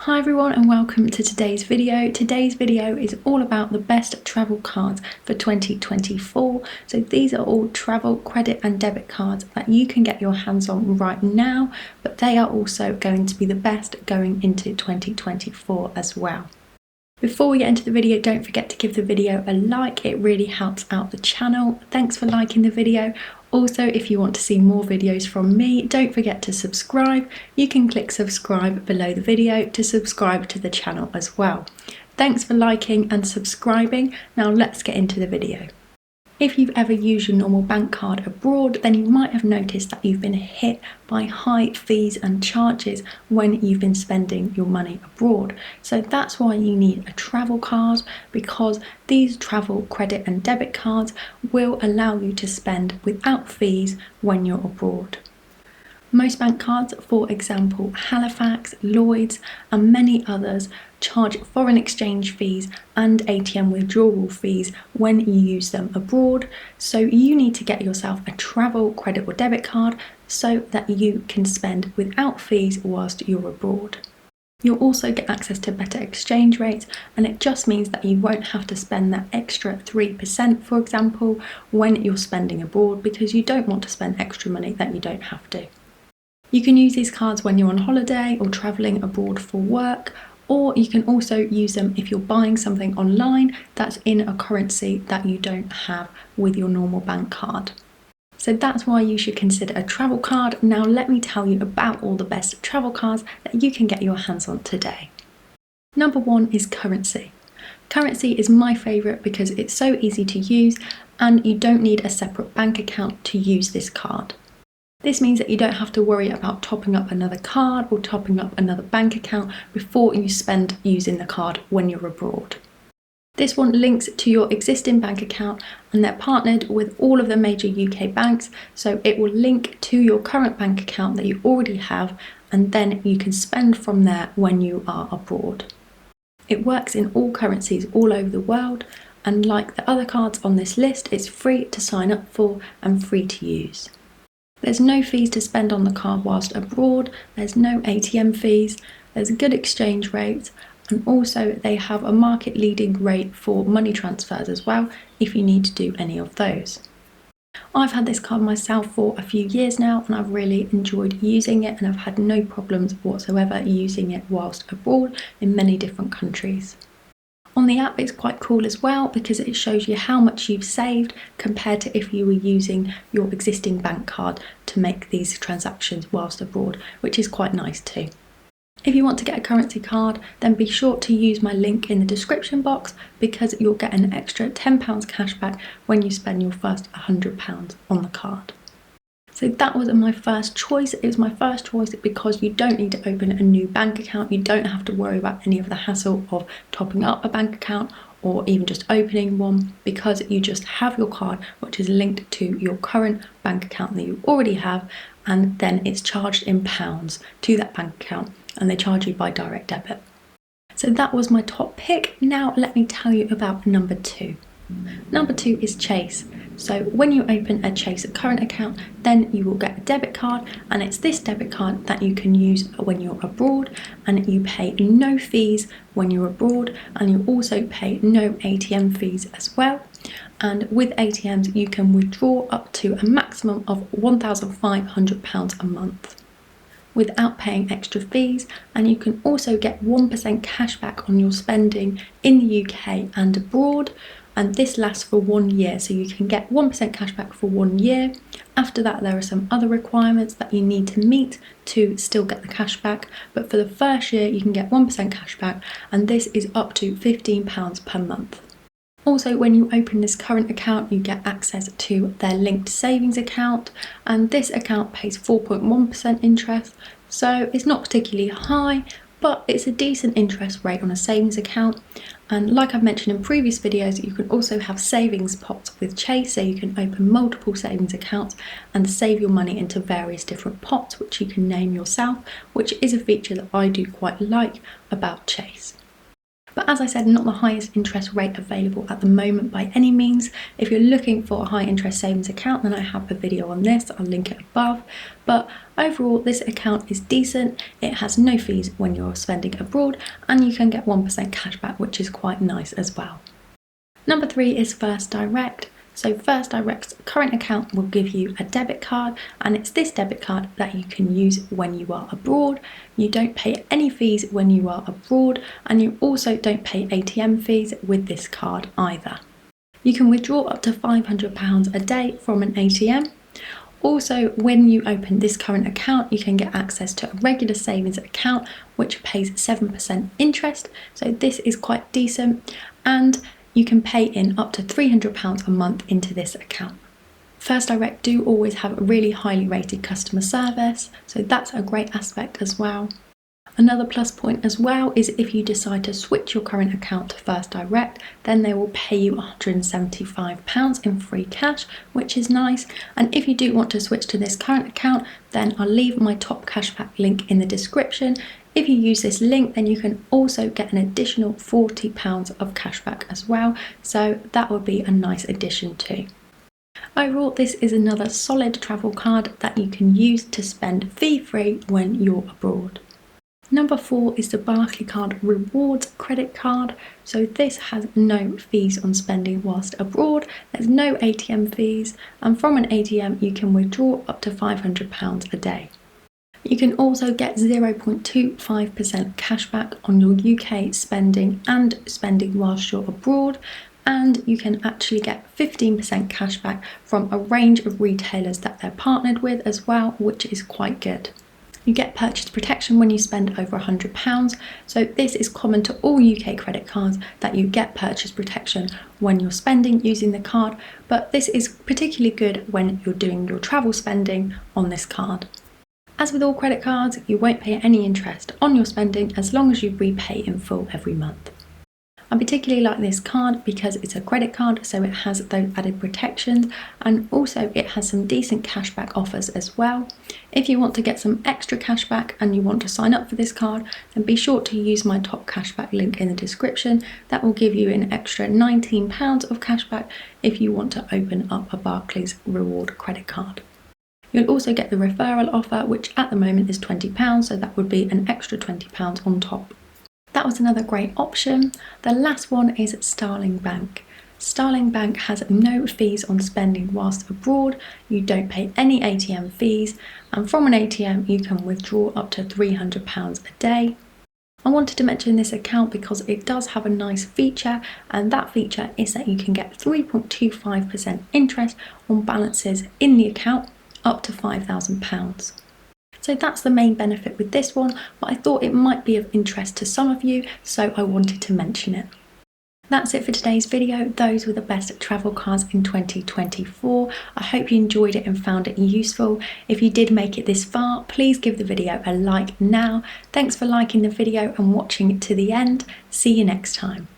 Hi everyone and welcome to today's video. Today's video is all about the best travel cards for 2024. So these are all travel credit and debit cards that you can get your hands on right now, but they are also going to be the best going into 2024 as well. Before we get into the video, don't forget to give the video a like, it really helps out the channel. Thanks for liking the video. Also, if you want to see more videos from me, don't forget to subscribe. You can click subscribe below the video to subscribe to the channel as well. Thanks for liking and subscribing. Now let's get into the video. If you've ever used your normal bank card abroad, then you might have noticed that you've been hit by high fees and charges when you've been spending your money abroad. So that's why you need a travel card, because these travel credit and debit cards will allow you to spend without fees when you're abroad. Most bank cards, for example Halifax, Lloyds and many others, charge foreign exchange fees and ATM withdrawal fees when you use them abroad, so you need to get yourself a travel credit or debit card so that you can spend without fees whilst you're abroad. You'll also get access to better exchange rates, and it just means that you won't have to spend that extra 3%, for example, when you're spending abroad, because you don't want to spend extra money that you don't have to. You can use these cards when you're on holiday or travelling abroad for work, or you can also use them if you're buying something online that's in a currency that you don't have with your normal bank card. So that's why you should consider a travel card. Now let me tell you about all the best travel cards that you can get your hands on today. Number one is currency. Currency is my favourite because it's so easy to use and you don't need a separate bank account to use this card. This means that you don't have to worry about topping up another card or topping up another bank account before you spend using the card when you're abroad. This one links to your existing bank account and they're partnered with all of the major UK banks, so it will link to your current bank account that you already have, and then you can spend from there when you are abroad. It works in all currencies all over the world, and like the other cards on this list, it's free to sign up for and free to use. There's no fees to spend on the card whilst abroad, there's no ATM fees, there's good exchange rates, and also they have a market leading rate for money transfers as well if you need to do any of those. I've had this card myself for a few years now and I've really enjoyed using it, and I've had no problems whatsoever using it whilst abroad in many different countries. On the app it's quite cool as well because it shows you how much you've saved compared to if you were using your existing bank card to make these transactions whilst abroad, which is quite nice too. If you want to get a currency card, then be sure to use my link in the description box because you'll get an extra £10 cashback when you spend your first £100 on the card. So that was my first choice. It was my first choice because you don't need to open a new bank account. You don't have to worry about any of the hassle of topping up a bank account or even just opening one, because you just have your card which is linked to your current bank account that you already have, and then it's charged in pounds to that bank account and they charge you by direct debit. So that was my top pick. Now let me tell you about number two. Number two is Chase. So when you open a Chase current account, then you will get a debit card, and it's this debit card that you can use when you're abroad, and you pay no fees when you're abroad, and you also pay no ATM fees as well. And with ATMs you can withdraw up to a maximum of £1,500 a month without paying extra fees, and you can also get 1% cashback on your spending in the UK and abroad, and this lasts for 1 year, so you can get 1% cashback for 1 year. After that there are some other requirements that you need to meet to still get the cashback, but for the first year you can get 1% cashback, and this is up to £15 per month. Also, when you open this current account you get access to their linked savings account, and this account pays 4.1% interest, so it's not particularly high, but it's a decent interest rate on a savings account. And like I've mentioned in previous videos, you can also have savings pots with Chase, so you can open multiple savings accounts and save your money into various different pots which you can name yourself, which is a feature that I do quite like about Chase. But as I said, not the highest interest rate available at the moment by any means. If you're looking for a high interest savings account, then I have a video on this, I'll link it above. But overall, this account is decent. It has no fees when you're spending abroad, and you can get 1% cashback, which is quite nice as well. Number 3 is First Direct. So First Direct's current account will give you a debit card, and it's this debit card that you can use when you are abroad. You don't pay any fees when you are abroad, and you also don't pay ATM fees with this card either. You can withdraw up to £500 a day from an ATM. Also, when you open this current account, you can get access to a regular savings account which pays 7% interest, so this is quite decent, and you can pay in up to £300 a month into this account. First Direct do always have a really highly rated customer service, so that's a great aspect as well. Another plus point as well is if you decide to switch your current account to First Direct, then they will pay you £175 in free cash, which is nice. And if you do want to switch to this current account, then I'll leave my top cashback link in the description. If you use this link, then you can also get an additional £40 of cashback as well, so that would be a nice addition too. Overall, this is another solid travel card that you can use to spend fee-free when you're abroad. Number 4 is the Barclaycard Rewards credit card. So this has no fees on spending whilst abroad, there's no ATM fees, and from an ATM you can withdraw up to £500 a day. You can also get 0.25% cashback on your UK spending and spending whilst you're abroad, and you can actually get 15% cashback from a range of retailers that they're partnered with as well, which is quite good. You get purchase protection when you spend over £100, so this is common to all UK credit cards that you get purchase protection when you're spending using the card, but this is particularly good when you're doing your travel spending on this card. As with all credit cards, you won't pay any interest on your spending as long as you repay in full every month. I particularly like this card because it's a credit card, so it has those added protections, and also it has some decent cashback offers as well. If you want to get some extra cashback and you want to sign up for this card, then be sure to use my top cashback link in the description. That will give you an extra £19 of cashback if you want to open up a Barclays Reward credit card. You'll also get the referral offer, which at the moment is £20, so that would be an extra £20 on top. That was another great option. The last one is Starling Bank. Starling Bank has no fees on spending whilst abroad, you don't pay any ATM fees, and from an ATM you can withdraw up to £300 a day. I wanted to mention this account because it does have a nice feature, and that feature is that you can get 3.25% interest on balances in the account up to £5,000. So that's the main benefit with this one, but I thought it might be of interest to some of you, so I wanted to mention it. That's it for today's video. Those were the best travel cards in 2024. I hope you enjoyed it and found it useful. If you did make it this far, please give the video a like now. Thanks for liking the video and watching it to the end. See you next time.